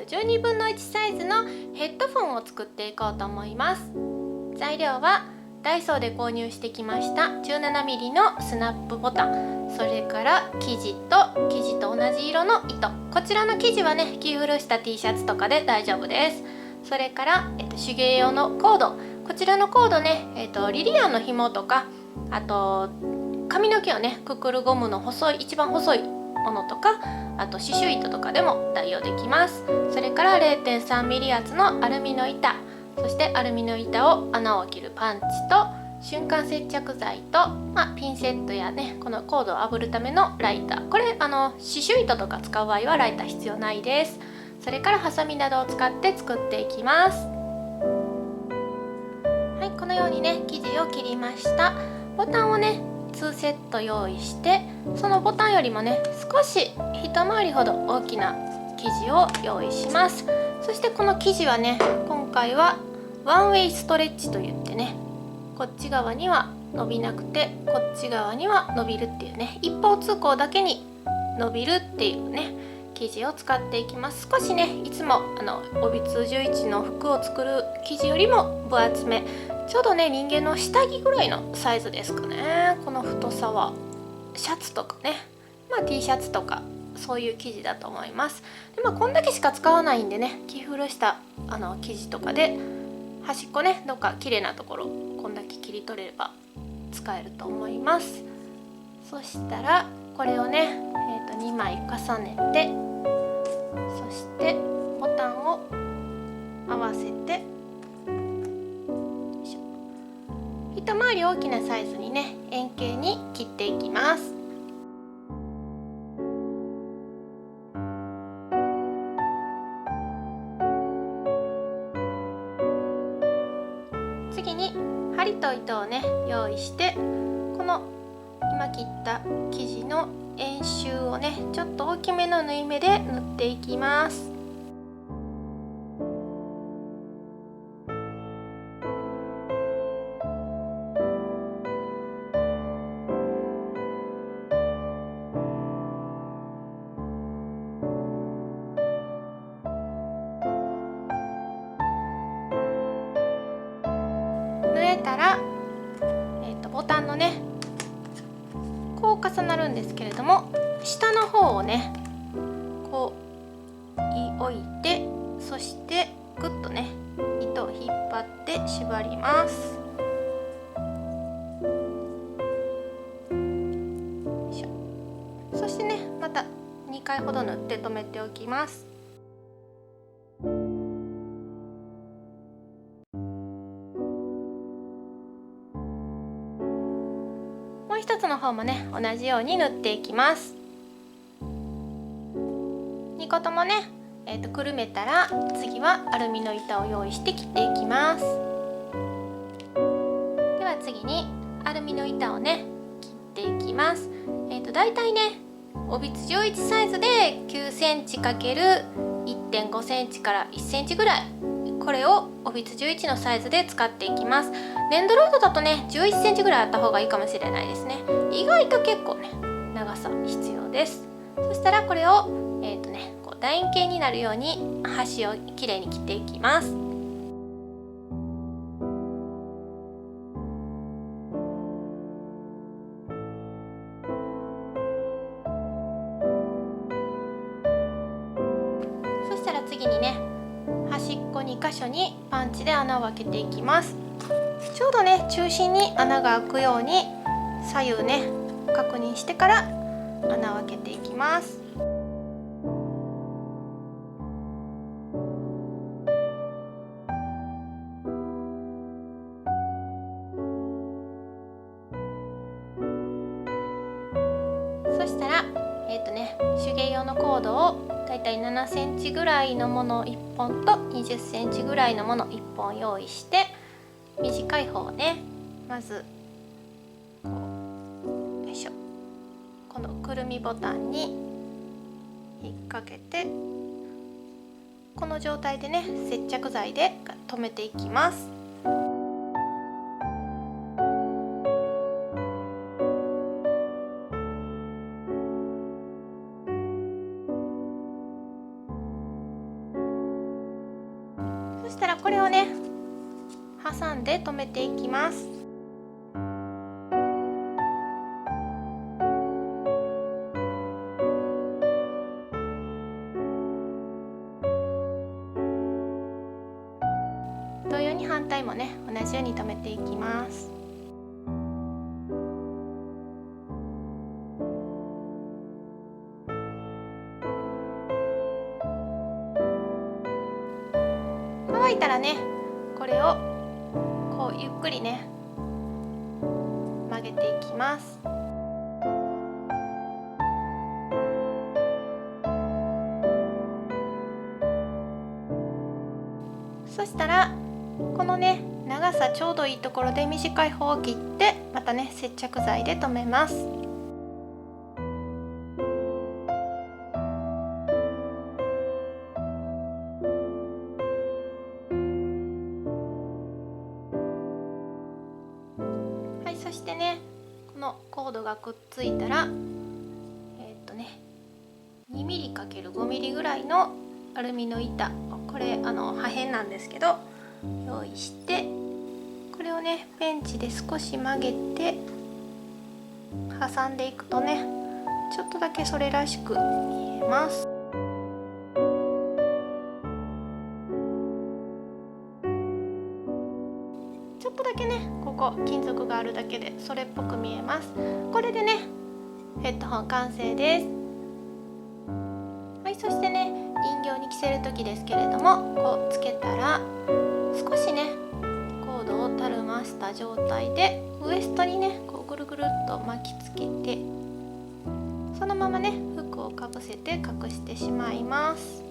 12分の1サイズのヘッドフォンを作っていこうと思います。材料はダイソーで購入してきました 17mm のスナップボタン、それから生地と同じ色の糸、こちらの生地はね着古した T シャツとかで大丈夫です。それから、手芸用のコード、こちらのコードね、リリアンの紐とか、あと髪の毛をねくくるゴムの一番細いものとか、あと刺繍糸とかでも代用できます。それから 0.3mm 厚のアルミの板、そしてアルミの板を穴を切るパンチと瞬間接着剤と、ピンセットやねこのコードを炙るためのライター、これ刺繍糸とか使う場合はライター必要ないです。それからハサミなどを使って作っていきます。はい、このようにね生地を切りました。ボタンをね2セット用意して、そのボタンよりもね少し一回りほど大きな生地を用意します。そしてこの生地はね今回はワンウェイストレッチといってね、こっち側には伸びなくてこっち側には伸びるっていうね、一方通行だけに伸びるっていうね生地を使っていきます。少しねいつも帯通11の服を作る生地よりも分厚め、ちょうどね人間の下着ぐらいのサイズですかね。この太さはシャツとかね、T シャツとかそういう生地だと思います。で、こんだけしか使わないんでね、着古した生地とかで端っこねどっか綺麗なところこんだけ切り取れれば使えると思います。そしたらこれをね、2枚重ねて、そしてボタンを合わせて一回り大きなサイズにね円形に切っていきます。次に針と糸をね用意して、この今切った生地の円周をねちょっと大きめの縫い目で縫っていきます。縫えたら、ボタンのねこう重なるんですけれども、下の方をねこう置いて、そしてグッとね糸を引っ張って縛ります。そしてねまた2回ほど縫って留めておきます。もう一つの方もね同じように縫っていきます。2個ともね、くるめたら次はアルミの板を用意して切っていきます。では次にアルミの板をね切っていきます。だいたいね帯11サイズで9センチ ×1.5 センチから1センチぐらい、これを帯11のサイズで使っていきます。粘土ロードだとね11センチぐらいあった方がいいかもしれないですね。意外と結構ね長さ必要です。そしたらこれをこう楕円形になるように端をきれいに切っていきます。そしたら次にね端っこ2箇所にパンチで穴を開けていきます。ちょうどね中心に穴が開くように左右ね確認してから穴を開けていきます。そしたら手芸用のコードをだいたい7センチぐらいのもの1本と20センチぐらいのもの1本用意して、短い方をねまずこうよいしょ、このくるみボタンに引っ掛けて、この状態でね接着剤で留めていきます。したらこれをね挟んで留めていきます。同様に反対もね同じように留めていきます。乾いたらねこれをこうゆっくりね曲げていきます。そしたらこのね長さちょうどいいところで短い方を切ってまたね接着剤で留めます。はい、そしてねこのコードがくっついたら2mm×5mm ぐらいのアルミの板、これ破片なんですけど用意して、これをねペンチで少し曲げて挟んでいくとねちょっとだけそれらしく見えます。ちょっとだけねここ金属があるだけでそれっぽく見えます。これでねヘッドホン完成です。はい、そしてね人形に着せる時ですけれども、こうつけたら少しねコードをたるました状態でウエストにねこうぐるぐるっと巻きつけて、そのままね服をかぶせて隠してしまいます。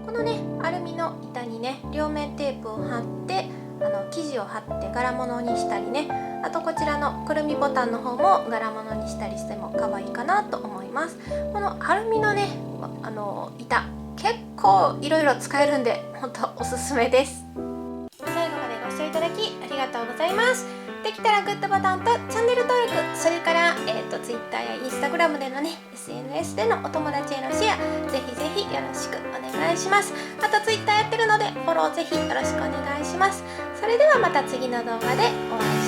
このねアルミの板にね両面テープを貼って生地を貼って柄物にしたりね、あとこちらのくるみボタンの方も柄物にしたりしても可愛いかなと思います。このアルミのね板結構いろいろ使えるんで本当おすすめです。最後までご視聴いただきありがとうございます。できたらグッドボタンとチャンネル登録、それから、Twitter や Instagram でのね SNS でのお友達へのシェアぜひぜひよろしくお願いします。あと Twitter やってるのでフォローぜひよろしくお願いします。それではまた次の動画でお会いしましょう。